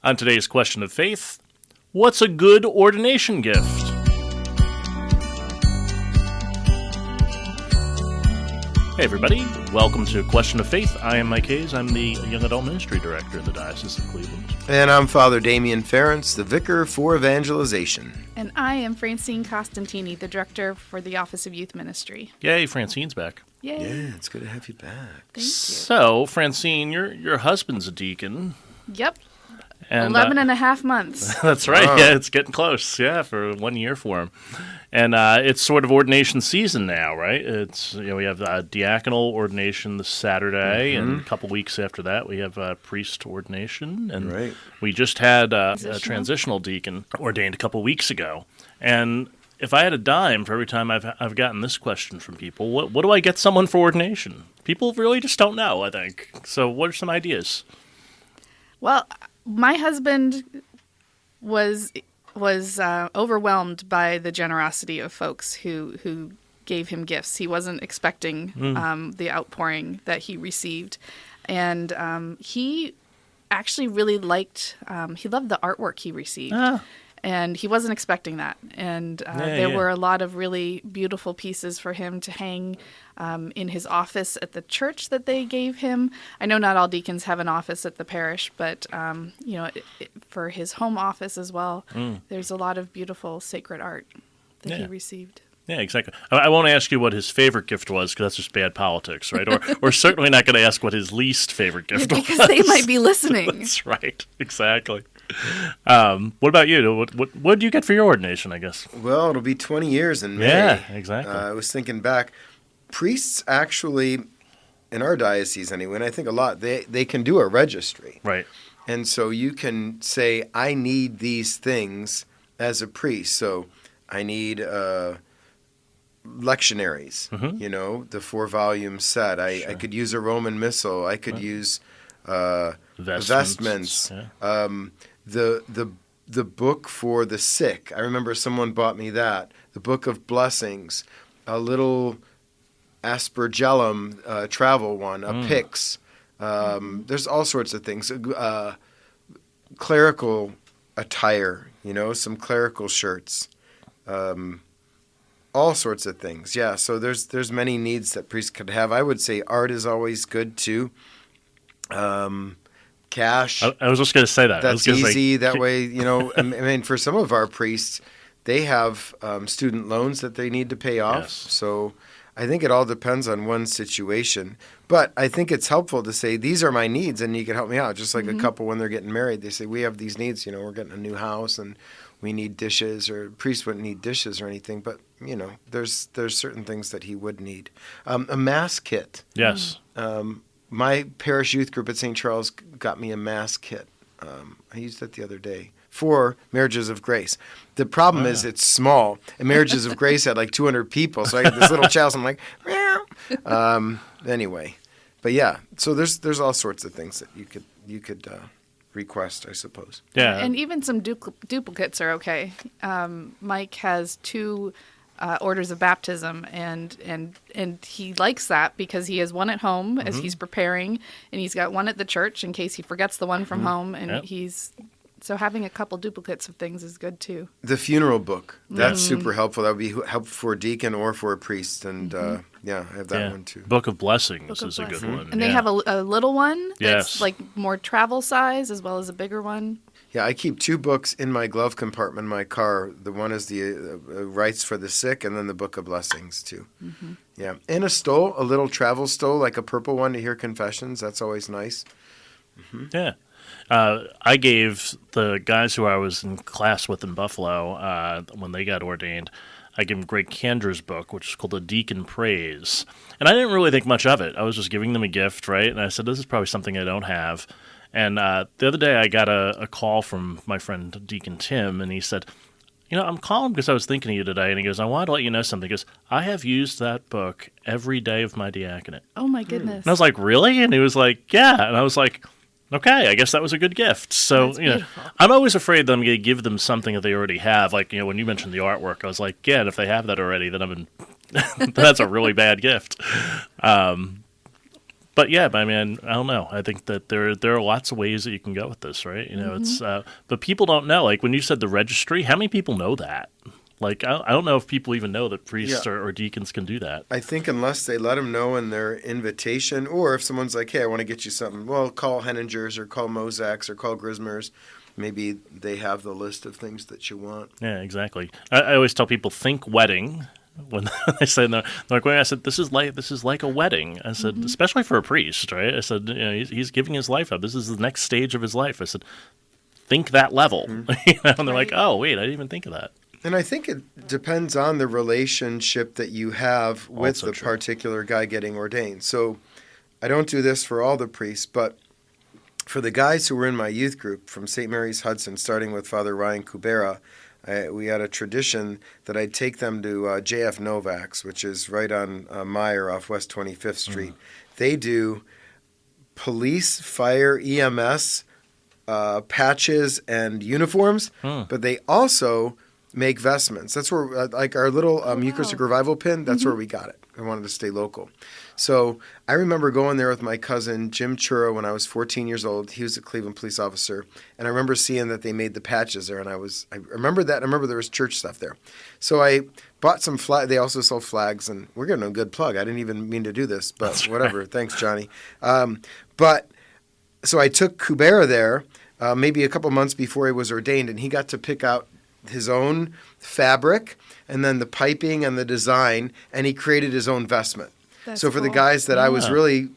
On today's question of faith, what's a good ordination gift? Hey everybody, welcome to Question of Faith. I am Mike Hayes. I'm the Young Adult Ministry Director in the Diocese of Cleveland. And I'm Father Damien Ference, the Vicar for Evangelization. And I am Francine Costantini, the Director for the Office of Youth Ministry. Yay, Francine's back. Yay. Yeah, it's good to have you back. Thank you. So, Francine, your husband's a deacon. Yep. And, 11 and a half months. That's right. Wow. Yeah, it's getting close. Yeah, for 1 year for him. And it's sort of ordination season now, right? It's we have diaconal ordination this Saturday, and a couple weeks after that we have priest ordination. And we just had a transitional deacon ordained a couple weeks ago. And if I had a dime for every time I've gotten this question from people, what do I get someone for ordination? People really just don't know, I think. So what are some ideas? Well, my husband was overwhelmed by the generosity of folks who gave him gifts. He wasn't expecting the outpouring that he received. And he actually really he loved the artwork he received. And he wasn't expecting that. And there were a lot of really beautiful pieces for him to hang in his office at the church that they gave him. I know not all deacons have an office at the parish, but for his home office as well, there's a lot of beautiful sacred art that he received. Yeah, exactly. I won't ask you what his favorite gift was, because that's just bad politics, right? Or we're certainly not going to ask what his least favorite gift was. Because they might be listening. That's right. Exactly. What about you? What did you get for your ordination, I guess? Well, it'll be 20 years in May. Yeah, exactly. I was thinking back. Priests actually, in our diocese anyway, and I think a lot, they can do a registry. Right. And so you can say, I need these things as a priest. So I need lectionaries, the 4-volume set. I could use a Roman Missal. I could use vestments. Yeah. The book for the sick. I remember someone bought me that. The Book of Blessings. A little aspergillum travel one. A pyx. There's all sorts of things. Clerical attire. Some clerical shirts. All sorts of things. Yeah, so there's many needs that priests could have. I would say art is always good too. Cash. I was just going to say that. That's easy. That way, I mean, for some of our priests, they have student loans that they need to pay off. Yes. So I think it all depends on one's situation. But I think it's helpful to say, these are my needs, and you can help me out. Just like a couple when they're getting married, they say, we have these needs. We're getting a new house, and we need dishes, or priests wouldn't need dishes or anything. But, there's certain things that he would need. A mass kit. Yes. My parish youth group at St. Charles got me a mass kit. I used it the other day for Marriages of Grace. The problem is it's small, and Marriages of Grace had like 200 people, so I had this little chalice. I'm like, meow. Anyway, but yeah, so there's all sorts of things that you could request, I suppose. Yeah, and even some duplicates are okay. Mike has 2 orders of baptism, and he likes that because he has one at home as he's preparing, and he's got one at the church in case he forgets the one from home, and so having a couple duplicates of things is good too. The funeral book, that's super helpful. That would be helpful for a deacon or for a priest, and I have that one too. Book of Blessings is a good one. And they have a little one that's like more travel size as well as a bigger one. Yeah, I keep 2 books in my glove compartment in my car. The one is the rites for the sick, and then the Book of Blessings, too. Yeah, and a stole, a little travel stole, like a purple one to hear confessions. That's always nice. Yeah. I gave the guys who I was in class with in Buffalo, when they got ordained, I gave them Greg Kandra's book, which is called The Deacon Prays. And I didn't really think much of it. I was just giving them a gift, right? And I said, this is probably something I don't have. And the other day I got a call from my friend Deacon Tim, and he said, I'm calling because I was thinking of you today. And he goes, I wanted to let you know something. He goes, I have used that book every day of my diaconate. Oh, my goodness. And I was like, really? And he was like, yeah. And I was like, okay, I guess that was a good gift. So, I'm always afraid that I'm going to give them something that they already have. Like, when you mentioned the artwork, I was like, yeah, and if they have that already, then that's a really bad gift. But yeah, I mean, I don't know. I think that there are lots of ways that you can go with this, right? It's but people don't know. Like when you said the registry, how many people know that? Like I don't know if people even know that priests or deacons can do that. I think unless they let them know in their invitation, or if someone's like, "Hey, I want to get you something," well, call Henninger's or call Mozak's or call Grismer's. Maybe they have the list of things that you want. Yeah, exactly. I always tell people think wedding. When they say they're like, I said, this is like a wedding. I said, especially for a priest, right? I said, he's giving his life up. This is the next stage of his life. I said, think that level. And they're like, oh, wait, I didn't even think of that. And I think it depends on the relationship that you have with the particular guy getting ordained. So I don't do this for all the priests, but for the guys who were in my youth group from St. Mary's Hudson, starting with Father Ryan Kubera, we had a tradition that I'd take them to J.F. Novak's, which is right on Meyer off West 25th Street. They do police, fire, EMS, patches, and uniforms, but they also make vestments. That's where, like our little Eucharistic Revival pin, that's where we got it. I wanted to stay local. So I remember going there with my cousin Jim Churro when I was 14 years old. He was a Cleveland police officer. And I remember seeing that they made the patches there. And I remember that. I remember there was church stuff there. So I bought some flags. They also sell flags. And we're getting a good plug. I didn't even mean to do this, but whatever. Right. Thanks, Johnny. But so I took Kubera there maybe a couple months before he was ordained. And he got to pick out his own fabric and then the piping and the design. And he created his own vestment. So for the guys that I was really,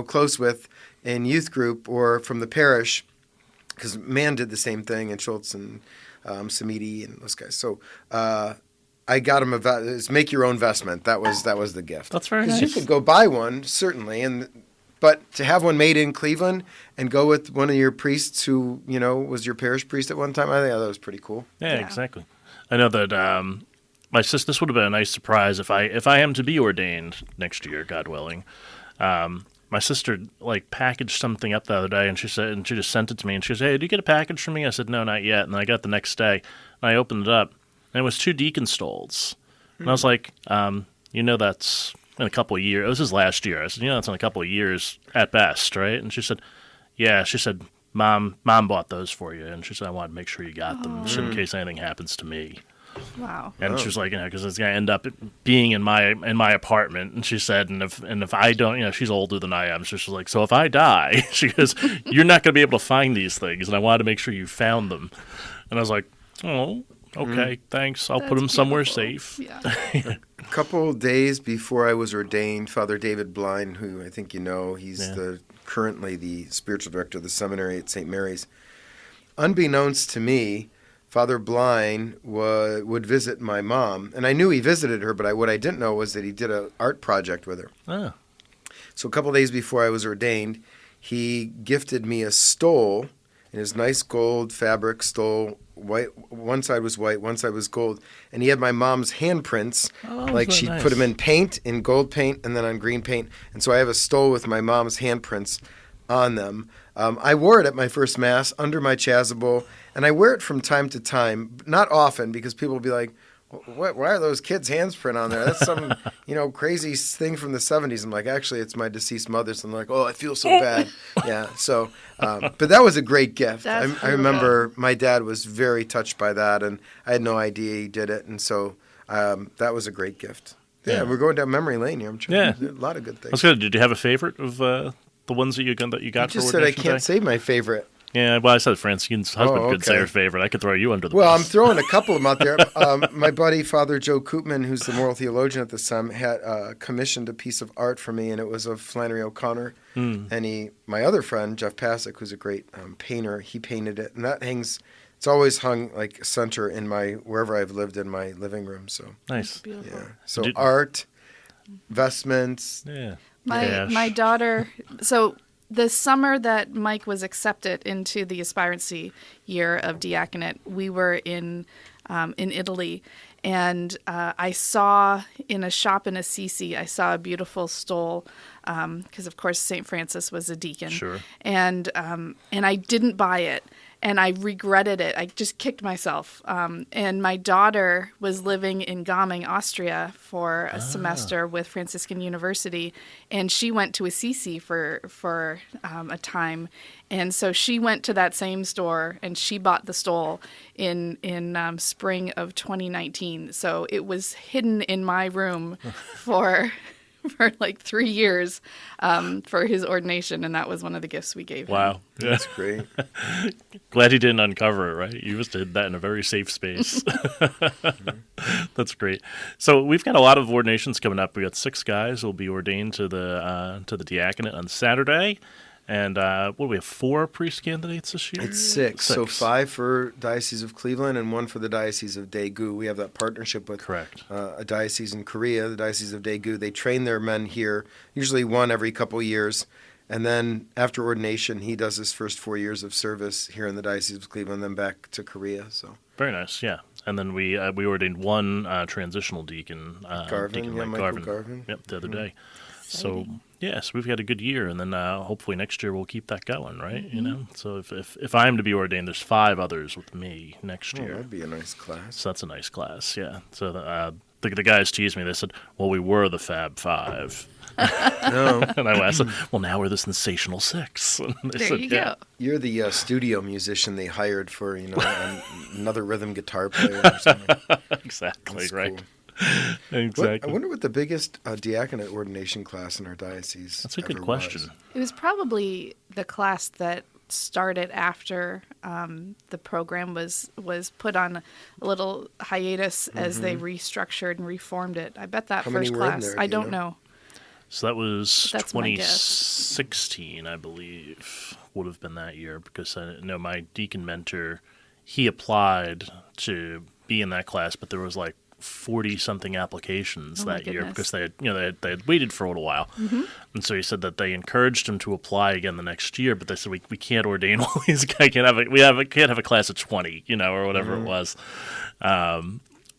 close with in youth group or from the parish, because Mann did the same thing, and Schultz and Samiti and those guys. So I got him it's make your own vestment. That was the gift. That's very nice. You could go buy one, certainly, but to have one made in Cleveland and go with one of your priests who, was your parish priest at one time, I think that was pretty cool. Yeah, exactly. I know that my sister, this would have been a nice surprise if I am to be ordained next year, God willing. My sister packaged something up the other day, and she just sent it to me, and she said, "Hey, did you get a package from me?" I said, "No, not yet." And I got the next day, and I opened it up, and it was 2 deacon stoles, and I was like, that's in a couple of years. This is last year. I said, that's in a couple of years at best, right? And she said, "Yeah." She said, "Mom bought those for you," and she said, "I wanted to make sure you got them, just in case anything happens to me." Wow. And she was like, because it's going to end up being in my apartment. And she said, and if I don't, she's older than I am. So she's like, so if I die, she goes, you're not going to be able to find these things. And I wanted to make sure you found them. And I was like, oh, okay, thanks. I'll put them somewhere safe. Yeah. A couple days before I was ordained, Father David Blind, who I think he's currently the spiritual director of the seminary at St. Mary's. Unbeknownst to me, Father Blind would visit my mom, and I knew he visited her, but what I didn't know was that he did an art project with her. Oh. So a couple of days before I was ordained, he gifted me a stole, in his nice gold fabric stole. White, one side was white, one side was gold, and he had my mom's handprints, she'd put them in paint, in gold paint, and then on green paint. And so I have a stole with my mom's handprints on them. I wore it at my first Mass under my chasuble, and I wear it from time to time, not often, because people will be like, why are those kids' hands print on there? That's some, crazy thing from the 70s. I'm like, actually, it's my deceased mother's. And they're like, oh, I feel so bad. Yeah, so, but that was a great gift. I remember my dad was very touched by that, and I had no idea he did it, and so that was a great gift. Yeah, we're going down memory lane here. I'm trying to do a lot of good things. That's good. Did you have a favorite of the ones that you got you for ordination? Just said I can't say my favorite. Yeah, well, I said Francine's husband could say her favorite. I could throw you under the bus. Well, I'm throwing a couple of them out there. My buddy, Father Joe Koopman, who's the moral theologian at the SEM, had commissioned a piece of art for me, and it was of Flannery O'Connor. And my other friend, Jeff Pasek, who's a great painter, he painted it. And that hangs, it's always hung like center in wherever I've lived in my living room. So nice. Beautiful. Yeah. So art, vestments. Yeah. My daughter, so the summer that Mike was accepted into the aspirancy year of diaconate, we were in Italy, and I saw in a shop in Assisi, I saw a beautiful stole, because of course St. Francis was a deacon. Sure. And I didn't buy it. and I regretted it. I just kicked myself. And my daughter was living in Gaming, Austria for a semester with Franciscan University, and she went to Assisi for a time. And so she went to that same store, and she bought the stole in spring of 2019. So it was hidden in my room for like 3 years for his ordination, and that was one of the gifts we gave him. Wow. Yeah. That's great. Glad he didn't uncover it, right? You must have hid that in a very safe space. That's great. So we've got a lot of ordinations coming up. We got 6 guys who will be ordained to the diaconate on Saturday. And what do we have, 4 priest candidates this year? It's 6. So 5 for Diocese of Cleveland and 1 for the Diocese of Daegu. We have that partnership with Correct. A diocese in Korea, the Diocese of Daegu. They train their men here, usually 1 every couple years. And then after ordination, he does his first 4 years of service here in the Diocese of Cleveland, then back to Korea. So Very nice, yeah. And then we ordained 1 transitional deacon, Garvin, Deacon yeah, Mike Michael Garvin. Garvin. Yep, the other day. So, Exciting. yes, we've got a good year, and then hopefully next year we'll keep that going, right? You know, so if I'm to be ordained, there's 5 others with me next oh, year. that'd be a nice class. So that's a nice class, yeah. So the guys teased me. They said, "Well, we were the Fab Five," No, and I said, "Well, now we're the Sensational Six." And they There said, you "Yeah." go. you're the studio musician they hired for, another rhythm guitar player or something. Exactly, That's right. cool. Exactly. I wonder what the biggest diaconate ordination class in our diocese That's a good ever question. was. It was probably the class that started after the program was put on a little hiatus as they restructured and reformed it. I bet that How many first were in class. there, I do you don't know? know. So that was That's my guess. 2016, I believe, would have been that year, because I know my deacon mentor, he applied to be in that class, but there was like 40-something applications Oh my that year, goodness. because they had waited for a little while. And so he said that they encouraged him to apply again the next year, but they said we can't ordain all these guys. Can't have a class of 20, or whatever it was.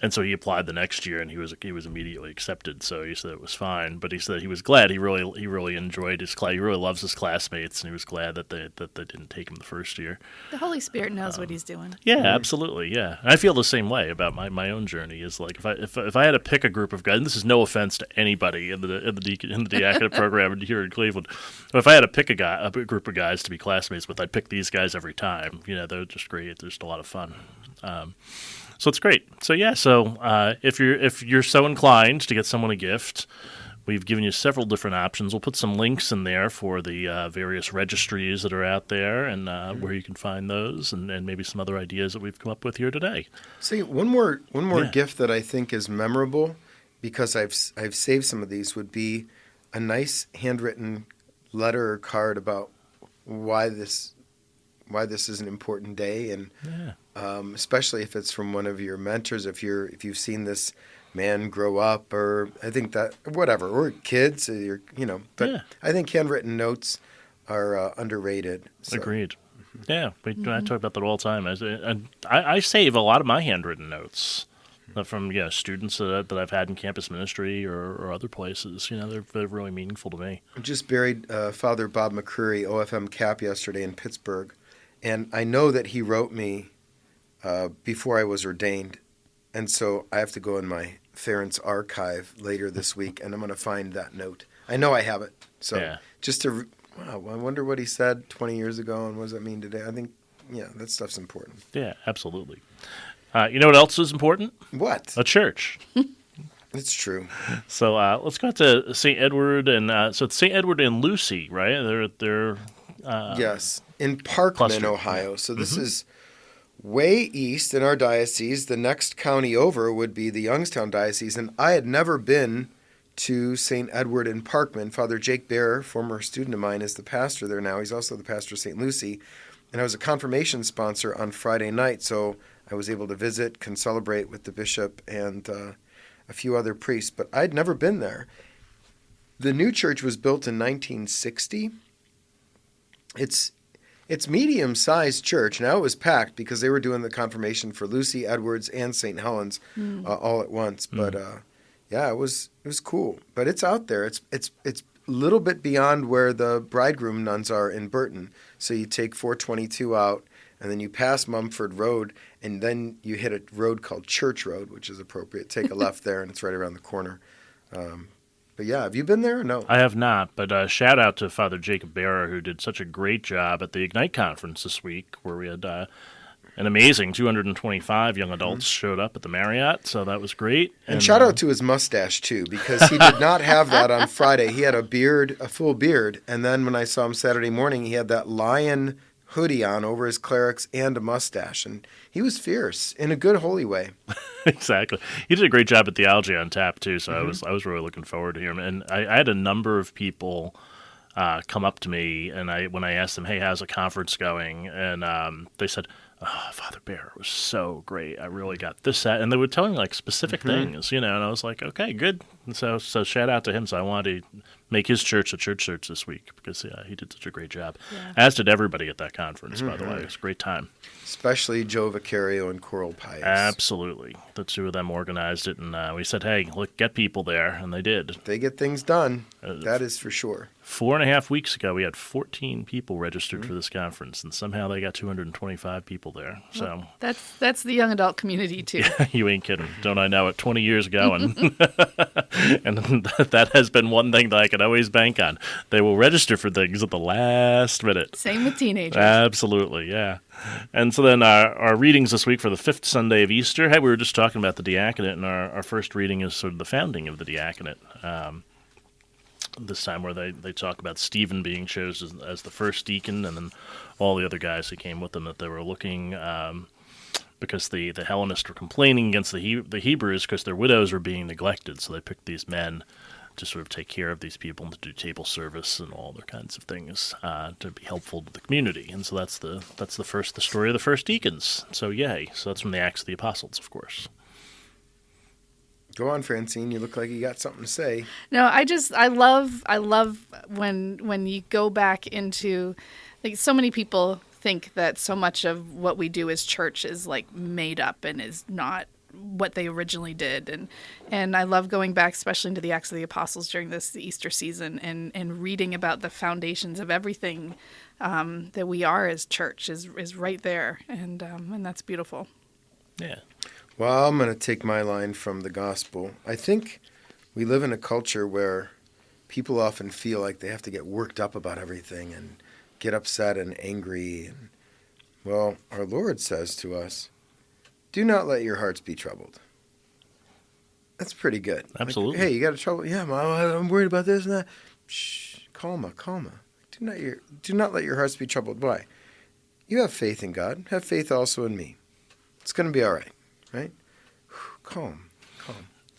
And so he applied the next year, and he was immediately accepted. So he said it was fine, but he said he was glad. He really enjoyed his class. He really loves his classmates, and he was glad that they didn't take him the first year. The Holy Spirit knows what he's doing. Yeah, absolutely. Yeah, and I feel the same way about my own journey. Is like if I had to pick a group of guys, and this is no offense to anybody in the diaconate program here in Cleveland, but if I had to pick a group of guys to be classmates with, I'd pick these guys every time. They're just great. They're just a lot of fun. So it's great. So yeah. So if you're so inclined to get someone a gift, we've given you several different options. We'll put some links in there for the various registries that are out there, and where you can find those, and maybe some other ideas that we've come up with here today. See, one more Yeah. gift that I think is memorable, because I've saved some of these, would be a nice handwritten letter or card about why this is an important day, and Yeah. especially if it's from one of your mentors, if you've seen this man grow up, or I think that whatever, or kids, but Yeah. I think handwritten notes are underrated. So. Agreed. Yeah, I talk about that all the time. I save a lot of my handwritten notes from students that I've had in campus ministry or other places. They're really meaningful to me. I just buried Father Bob McCreary, OFM Cap, yesterday in Pittsburgh, and I know that he wrote me before I was ordained, and so I have to go in my Ference archive later this week, and I'm going to find that note. I know I have it. So Yeah. I wonder what he said 20 years ago, and what does that mean today? I think, that stuff's important. Yeah, absolutely. You know what else is important? What? A church. It's true. So let's go to St. Edward, and so it's St. Edward and Lucy, right? They're Yes, in Parkman, cluster. Ohio. So this is way east in our diocese. The next county over would be the Youngstown Diocese, and I had never been to St. Edward in Parkman. Father Jake Bear, former student of mine, is the pastor there now. He's also the pastor of St. Lucy, and I was a confirmation sponsor on Friday night, so I was able to visit, can celebrate with the bishop and a few other priests, but I'd never been there. The new church was built in 1960. It's medium-sized church. Now it was packed because they were doing the confirmation for Lucy, Edwards, and St. Helens all at once. But it was cool. But it's out there. It's a little bit beyond where the bridegroom nuns are in Burton. So you take 422 out, and then you pass Mumford Road, and then you hit a road called Church Road, which is appropriate. Take a left there, and it's right around the corner. But yeah, have you been there or no? I have not, but shout out to Father Jacob Barrer, who did such a great job at the Ignite conference this week, where we had an amazing 225 young adults showed up at the Marriott, so that was great. And shout out to his mustache, too, because he did not have that on Friday. He had a full beard, and then when I saw him Saturday morning, he had that lion hoodie on over his clerics and a mustache, and he was fierce in a good, holy way. Exactly. He did a great job at Theology on Tap, too, so I was really looking forward to him. And I had a number of people come up to me, and when I asked them, hey, how's the conference going? And they said, oh, Father Bear was so great. I really got this, that. And they were telling like specific things, and I was like, okay, good. And so shout out to him. So I wanted to make his church a church search this week because he did such a great job. Yeah. As did everybody at that conference, by the way. It was a great time. Especially Joe Vicario and Coral Pius. Absolutely. The two of them organized it, and we said, hey, look, get people there, and they did. They get things done. That is for sure. 4.5 weeks ago, we had 14 people registered for this conference, and somehow they got 225 people there. So well, that's the young adult community, too. Yeah, you ain't kidding. Don't I know it? 20 years ago, and that has been one thing that I can always bank on. They will register for things at the last minute. Same with teenagers. Absolutely, yeah. And so then our readings this week for the 5th Sunday of Easter. Hey, we were just talking about the diaconate, and our first reading is sort of the founding of the diaconate. This time where they talk about Stephen being chosen as the first deacon, and then all the other guys who came with him, that they were looking because the Hellenists were complaining against the Hebrews because their widows were being neglected, so they picked these men to sort of take care of these people and to do table service and all other kinds of things to be helpful to the community. And so that's the story of the first deacons. So yay! So that's from the Acts of the Apostles, of course. Go on, Francine. You look like you got something to say. No, I love when you go back into, like, so many people think that so much of what we do as church is like made up and is not what they originally did. And I love going back, especially into the Acts of the Apostles during the Easter season and reading about the foundations of everything that we are as church is right there. And that's beautiful. Yeah. Well, I'm going to take my line from the gospel. I think we live in a culture where people often feel like they have to get worked up about everything and get upset and angry. And, well, our Lord says to us, do not let your hearts be troubled. That's pretty good. Absolutely. Like, hey, you got a trouble? Yeah, Mom, I'm worried about this and that. Shh, calma. Do not let your hearts be troubled. Why? You have faith in God. Have faith also in me. It's going to be all right. Right? Calm.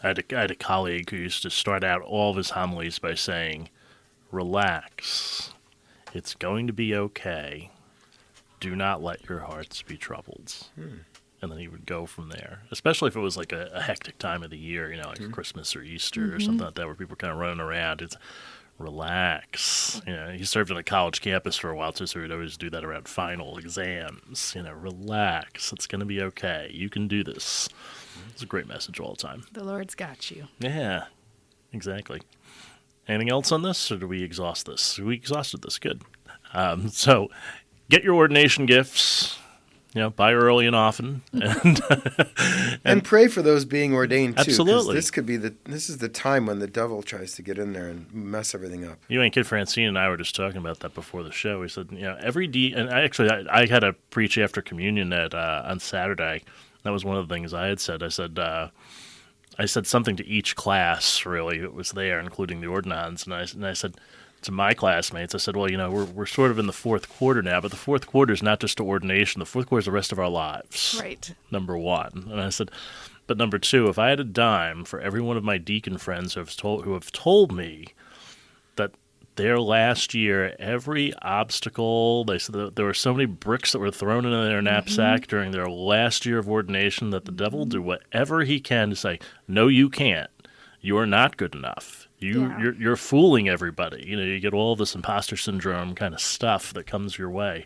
I had a colleague who used to start out all of his homilies by saying, relax. It's going to be okay. Do not let your hearts be troubled. And then he would go from there, especially if it was like a hectic time of the year, like Christmas or Easter or something like that, where people are kind of running around. It's relax. He served on a college campus for a while too, so he'd always do that around final exams. Relax. It's going to be okay. You can do this. It's a great message all the time. The Lord's got you. Yeah, exactly. Anything else on this, or do we exhaust this? We exhausted this. Good. So get your ordination gifts. Buy early and often, and pray for those being ordained too. Absolutely, this is the time when the devil tries to get in there and mess everything up. You ain't kid. Francine and I were just talking about that before the show. We said, every and I had to preach after communion on Saturday. That was one of the things I had said. I said something to each class really that was there, including the ordinands, and I said to my classmates, I said, well, we're sort of in the fourth quarter now, but the fourth quarter is not just to ordination. The fourth quarter is the rest of our lives. Right. Number one. And I said, but number two, if I had a dime for every one of my deacon friends who have told me that their last year, every obstacle, they said that there were so many bricks that were thrown into their knapsack during their last year of ordination that the devil will do whatever he can to say, no, you can't. You're not good enough. You're fooling everybody. You get all this imposter syndrome kind of stuff that comes your way.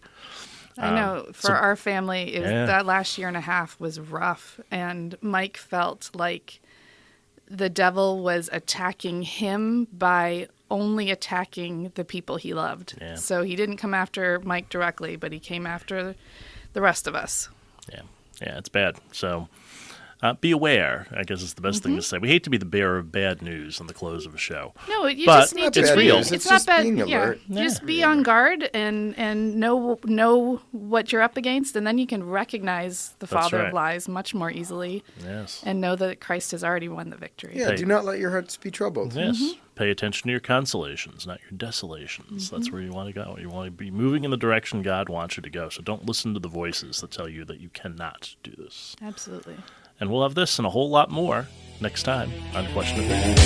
I know. For our family, that last year and a half was rough. And Mike felt like the devil was attacking him by only attacking the people he loved. Yeah. So he didn't come after Mike directly, but he came after the rest of us. Yeah, it's bad. So be aware, I guess is the best thing to say. We hate to be the bearer of bad news on the close of a show. No, you But just need it's to real. It's It's not just bad. being alert. Just be on guard and know what you're up against, and then you can recognize the father right. of lies much more easily, Yes. and know that Christ has already won the victory. Yeah, do not let your hearts be troubled. Yes. Pay attention to your consolations, not your desolations. That's where you want to go. You want to be moving in the direction God wants you to go. So don't listen to the voices that tell you that you cannot do this. Absolutely. And we'll have this and a whole lot more next time on Question of Faith.